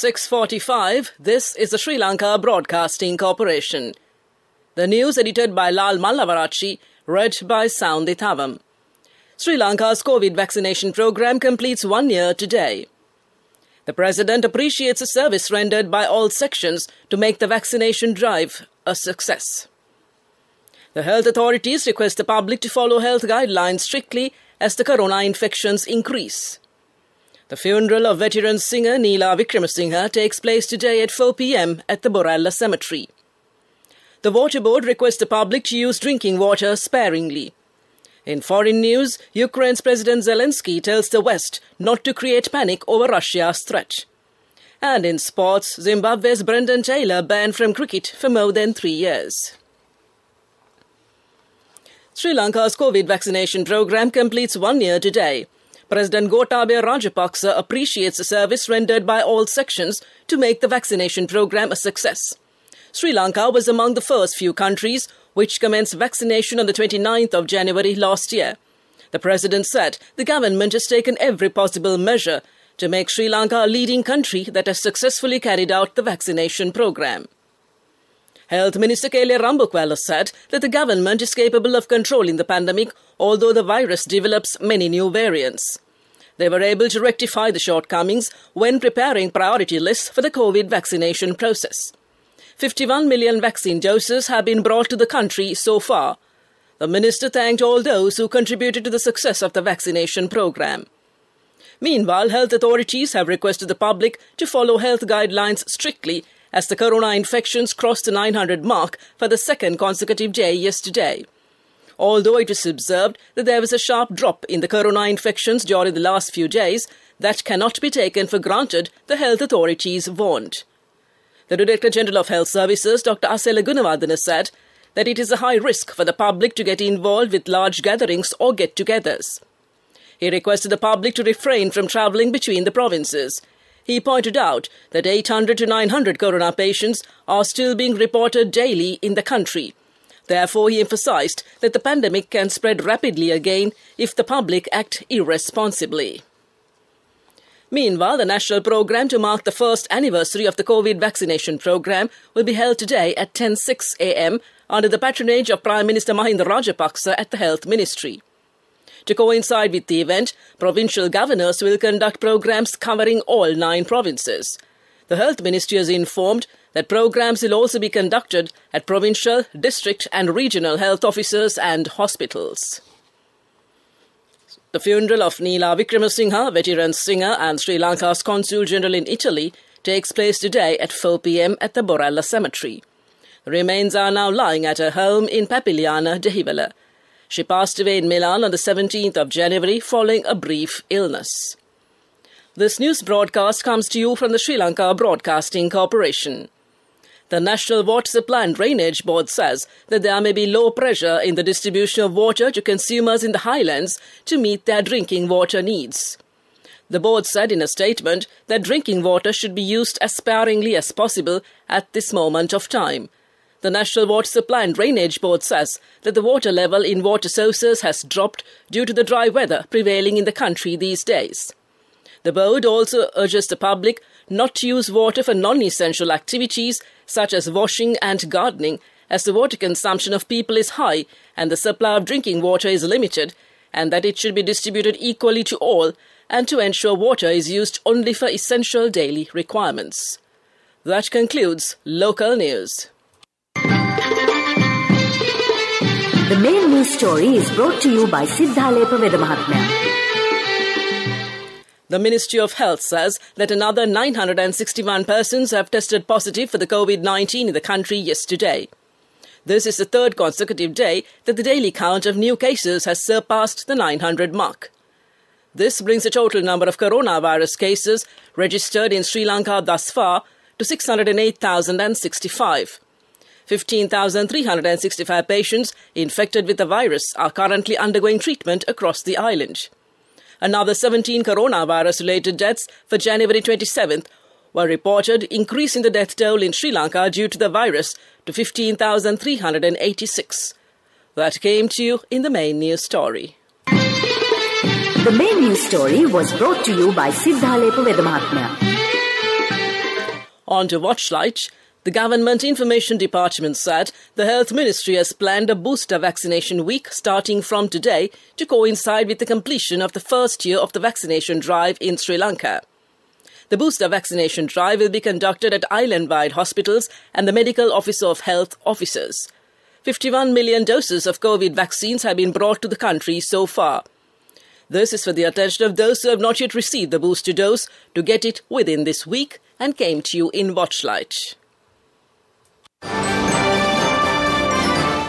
6:45, this is the Sri Lanka Broadcasting Corporation. The news edited by Lal Mallavarachi, read by Soundhi Thavam. Sri Lanka's COVID vaccination program completes 1 year today. The President appreciates the service rendered by all sections to make the vaccination drive a success. The health authorities request the public to follow health guidelines strictly as the corona infections increase. The funeral of veteran singer Neela Wickramasinghe takes place today at 4 p.m. at the Boralla Cemetery. The Water Board requests the public to use drinking water sparingly. In foreign news, Ukraine's President Zelensky tells the West not to create panic over Russia's threat. And in sports, Zimbabwe's Brendan Taylor banned from cricket for more than 3 years. Sri Lanka's COVID vaccination program completes 1 year today. President Gotabaya Rajapaksa appreciates the service rendered by all sections to make the vaccination program a success. Sri Lanka was among the first few countries which commenced vaccination on the 29th of January last year. The President said the government has taken every possible measure to make Sri Lanka a leading country that has successfully carried out the vaccination program. Health Minister Kele Rambukwala said that the government is capable of controlling the pandemic, although the virus develops many new variants. They were able to rectify the shortcomings when preparing priority lists for the COVID vaccination process. 51 million vaccine doses have been brought to the country so far. The minister thanked all those who contributed to the success of the vaccination program. Meanwhile, health authorities have requested the public to follow health guidelines strictly as the corona infections crossed the 900 mark for the second consecutive day yesterday. Although it was observed that there was a sharp drop in the corona infections during the last few days, that cannot be taken for granted, the health authorities warned. The Director General of Health Services, Dr. Asela Gunawardena, said that it is a high risk for the public to get involved with large gatherings or get-togethers. He requested the public to refrain from travelling between the provinces. He pointed out that 800 to 900 corona patients are still being reported daily in the country. Therefore, he emphasised that the pandemic can spread rapidly again if the public act irresponsibly. Meanwhile, the national programme to mark the first anniversary of the COVID vaccination programme will be held today at 10:06 a.m. under the patronage of Prime Minister Mahinda Rajapaksa at the Health Ministry. To coincide with the event, provincial governors will conduct programmes covering all 9 provinces. The Health Ministry has informed that programmes will also be conducted at provincial, district and regional health officers and hospitals. The funeral of Neela Wickramasinghe, veteran singer and Sri Lanka's Consul General in Italy, takes place today at 4 p.m. at the Boralla Cemetery. The remains are now lying at her home in Papiliana, Dehiwala. She passed away in Milan on the 17th of January following a brief illness. This news broadcast comes to you from the Sri Lanka Broadcasting Corporation. The National Water Supply and Drainage Board says that there may be low pressure in the distribution of water to consumers in the highlands to meet their drinking water needs. The board said in a statement that drinking water should be used as sparingly as possible at this moment of time. The National Water Supply and Drainage Board says that the water level in water sources has dropped due to the dry weather prevailing in the country these days. The board also urges the public not to use water for non-essential activities such as washing and gardening, as the water consumption of people is high and the supply of drinking water is limited, and that it should be distributed equally to all, and to ensure water is used only for essential daily requirements. That concludes local news. The main news story is brought to you by Siddhalepa Vedamahatmya. The Ministry of Health says that another 961 persons have tested positive for the COVID-19 in the country yesterday. This is the third consecutive day that the daily count of new cases has surpassed the 900 mark. This brings the total number of coronavirus cases registered in Sri Lanka thus far to 608,065. 15,365 patients infected with the virus are currently undergoing treatment across the island. Another 17 coronavirus-related deaths for January 27th were reported, increasing the death toll in Sri Lanka due to the virus to 15,386. That came to you in the main news story. The main news story was brought to you by Siddhalepa Vedamahatmya. On to Watchlight. The Government Information Department said the Health Ministry has planned a booster vaccination week starting from today to coincide with the completion of the first year of the vaccination drive in Sri Lanka. The booster vaccination drive will be conducted at island-wide hospitals and the Medical Officer of Health offices. 51 million doses of COVID vaccines have been brought to the country so far. This is for the attention of those who have not yet received the booster dose to get it within this week, and came to you in Watchlight.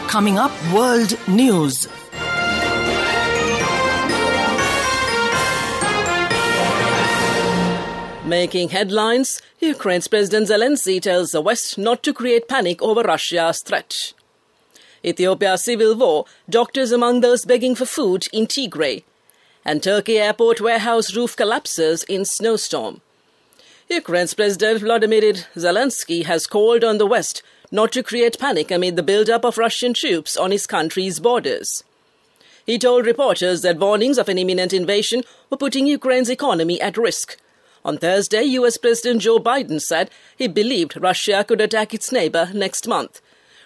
Coming up, World News. Making headlines, Ukraine's President Zelensky tells the West not to create panic over Russia's threat. Ethiopia's civil war, doctors among those begging for food in Tigray. And Turkey airport warehouse roof collapses in snowstorm. Ukraine's President Volodymyr Zelensky has called on the West not to create panic amid the build-up of Russian troops on his country's borders. He told reporters that warnings of an imminent invasion were putting Ukraine's economy at risk. On Thursday, US President Joe Biden said he believed Russia could attack its neighbor next month.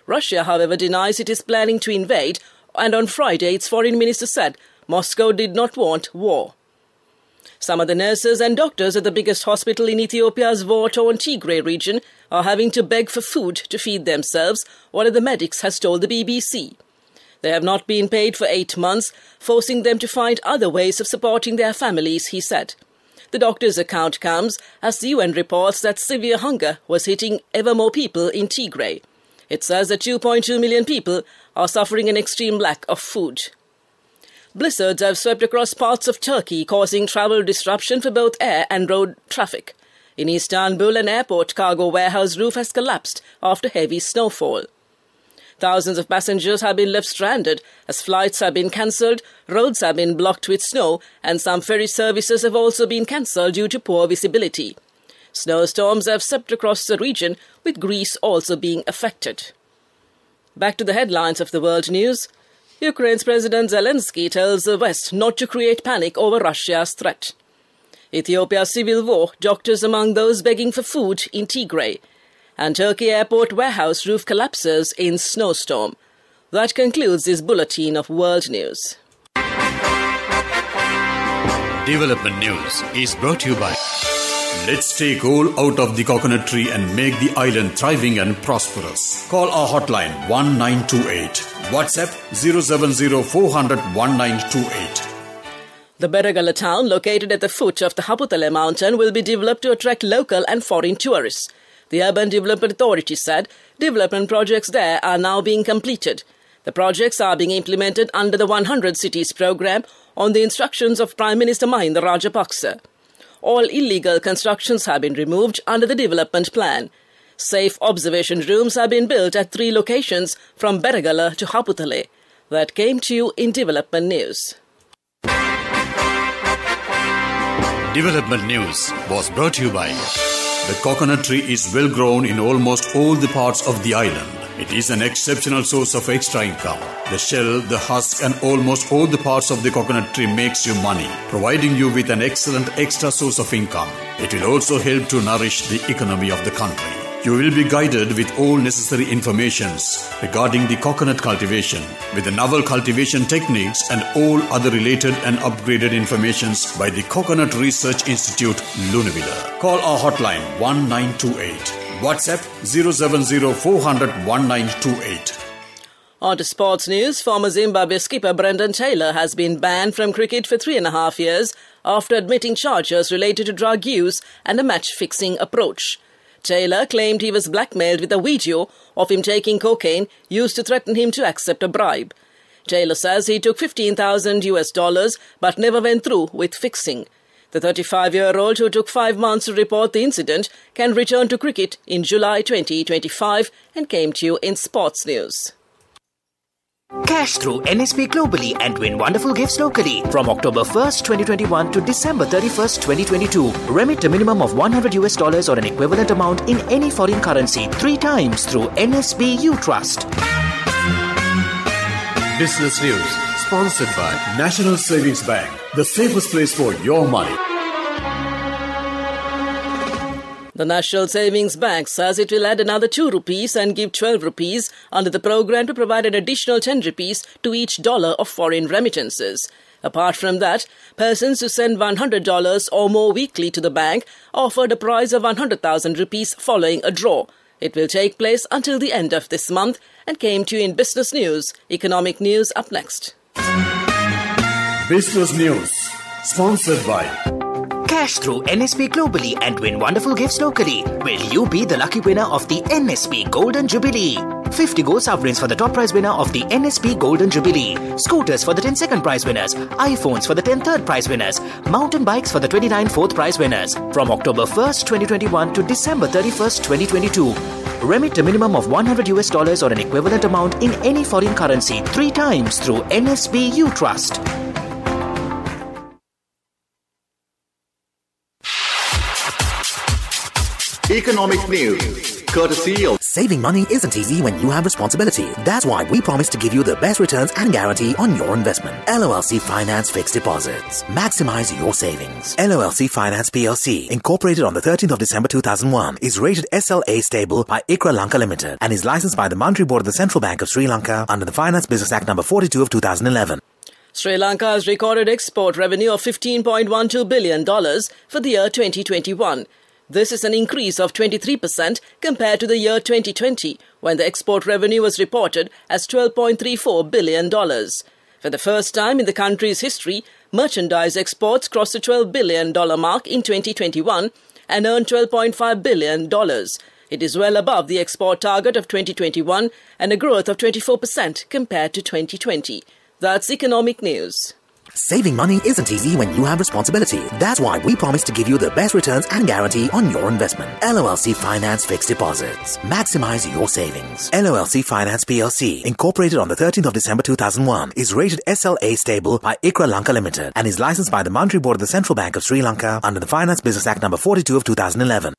Russia, however, denies it is planning to invade, and on Friday its foreign minister said Moscow did not want war. Some of the nurses and doctors at the biggest hospital in Ethiopia's war-torn Tigray region are having to beg for food to feed themselves, one of the medics has told the BBC. They have not been paid for 8 months, forcing them to find other ways of supporting their families, he said. The doctor's account comes as the UN reports that severe hunger was hitting ever more people in Tigray. It says that 2.2 million people are suffering an extreme lack of food. Blizzards have swept across parts of Turkey, causing travel disruption for both air and road traffic. In Istanbul, an airport cargo warehouse roof has collapsed after heavy snowfall. Thousands of passengers have been left stranded as flights have been cancelled, roads have been blocked with snow, and some ferry services have also been cancelled due to poor visibility. Snowstorms have swept across the region, with Greece also being affected. Back to the headlines of the world news. Ukraine's President Zelensky tells the West not to create panic over Russia's threat. Ethiopia's civil war, doctors among those begging for food in Tigray. And Turkey airport warehouse roof collapses in snowstorm. That concludes this bulletin of world news. Development News is brought to you by Let's take all out of the coconut tree and make the island thriving and prosperous. Call our hotline 1928. WhatsApp 070 400 1928. The Beragala town, located at the foot of the Haputale mountain, will be developed to attract local and foreign tourists. The Urban Development Authority said development projects there are now being completed. The projects are being implemented under the 100 Cities program on the instructions of Prime Minister Mahinda Rajapaksa. All illegal constructions have been removed under the development plan. Safe observation rooms have been built at 3 locations from Beragala to Haputale. That came to you in Development News. Development News was brought to you by the coconut tree is well grown in almost all the parts of the island. It is an exceptional source of extra income. The shell, the husk and almost all the parts of the coconut tree makes you money, providing you with an excellent extra source of income. It will also help to nourish the economy of the country. You will be guided with all necessary informations regarding the coconut cultivation, with the novel cultivation techniques and all other related and upgraded informations by the Coconut Research Institute, Lunavilla. Call our hotline 1928. WhatsApp 070 400 1928. On to sports news. Former Zimbabwe skipper Brendan Taylor has been banned from cricket for 3.5 years after admitting charges related to drug use and a match-fixing approach. Taylor claimed he was blackmailed with a video of him taking cocaine used to threaten him to accept a bribe. Taylor says he took $15,000 but never went through with fixing. The 35-year-old, who took 5 months to report the incident, can return to cricket in July 2025 and came to you in sports news. Cash through NSP globally and win wonderful gifts locally. From October 1st, 2021 to December 31st, 2022. Remit a minimum of $100 or an equivalent amount in any foreign currency 3 times through NSB U-Trust. Business News, sponsored by National Savings Bank, the safest place for your money. The National Savings Bank says it will add another 2 rupees and give 12 rupees under the program to provide an additional 10 rupees to each dollar of foreign remittances. Apart from that, persons who send $100 or more weekly to the bank offered a prize of 100,000 rupees following a draw. It will take place until the end of this month and came to you in business news. Economic news up next. Business news sponsored by Cash through NSP globally and win wonderful gifts locally. Will you be the lucky winner of the NSP Golden Jubilee? 50 gold sovereigns for the top prize winner of the NSP Golden Jubilee. Scooters for the 10 second prize winners. iPhones for the 10 third prize winners. Mountain bikes for the 29 fourth prize winners. From October 1st, 2021 to December 31st, 2022. Remit a minimum of $100 or an equivalent amount in any foreign currency 3 times through NSP You Trust. Economic news, courtesy of Saving money isn't easy when you have responsibility. That's why we promise to give you the best returns and guarantee on your investment. LOLC Finance Fixed Deposits. Maximize your savings. LOLC Finance PLC, incorporated on the 13th of December 2001, is rated SLA stable by ICRA Lanka Limited and is licensed by the Monetary Board of the Central Bank of Sri Lanka under the Finance Business Act number 42 of 2011. Sri Lanka has recorded export revenue of $15.12 billion for the year 2021. This is an increase of 23% compared to the year 2020, when the export revenue was reported as $12.34 billion. For the first time in the country's history, merchandise exports crossed the $12 billion mark in 2021 and earned $12.5 billion. It is well above the export target of 2021 and a growth of 24% compared to 2020. That's economic news. Saving money isn't easy when you have responsibility. That's why we promise to give you the best returns and guarantee on your investment. LOLC Finance Fixed Deposits. Maximize your savings. LOLC Finance PLC, incorporated on the 13th of December 2001, is rated SLA stable by ICRA Lanka Limited and is licensed by the Monetary Board of the Central Bank of Sri Lanka under the Finance Business Act number 42 of 2011.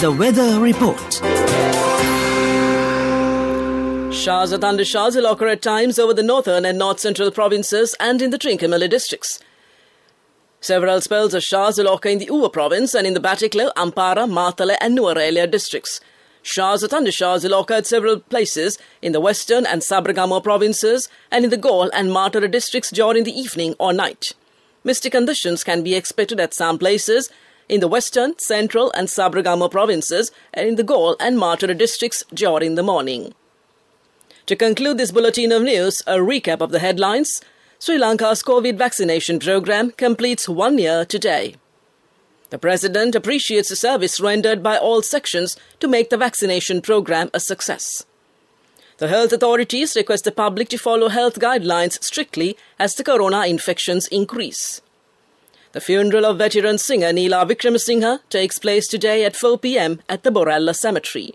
The Weather Report. Showers or thundershowers will occur at times over the northern and north-central provinces and in the Trincomalee districts. Several spells of showers will occur in the Uva province and in the Batticaloa, Ampara, Matale and Nuwara districts. Showers or thundershowers will occur at several places in the western and Sabaragamuwa provinces and in the Galle and Matara districts during the evening or night. Misty conditions can be expected at some places in the western, central and Sabaragamuwa provinces and in the Galle and Matara districts during the morning. To conclude this bulletin of news, a recap of the headlines. Sri Lanka's COVID vaccination program completes 1 year today. The President appreciates the service rendered by all sections to make the vaccination program a success. The health authorities request the public to follow health guidelines strictly as the corona infections increase. The funeral of veteran singer Neela Wickramasinghe takes place today at 4 p.m. at the Boralla Cemetery.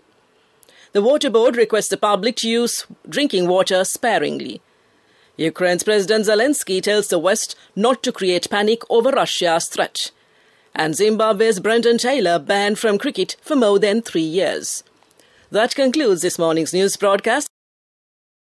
The Water Board requests the public to use drinking water sparingly. Ukraine's President Zelensky tells the West not to create panic over Russia's threat. And Zimbabwe's Brendan Taylor banned from cricket for more than 3 years. That concludes this morning's news broadcast.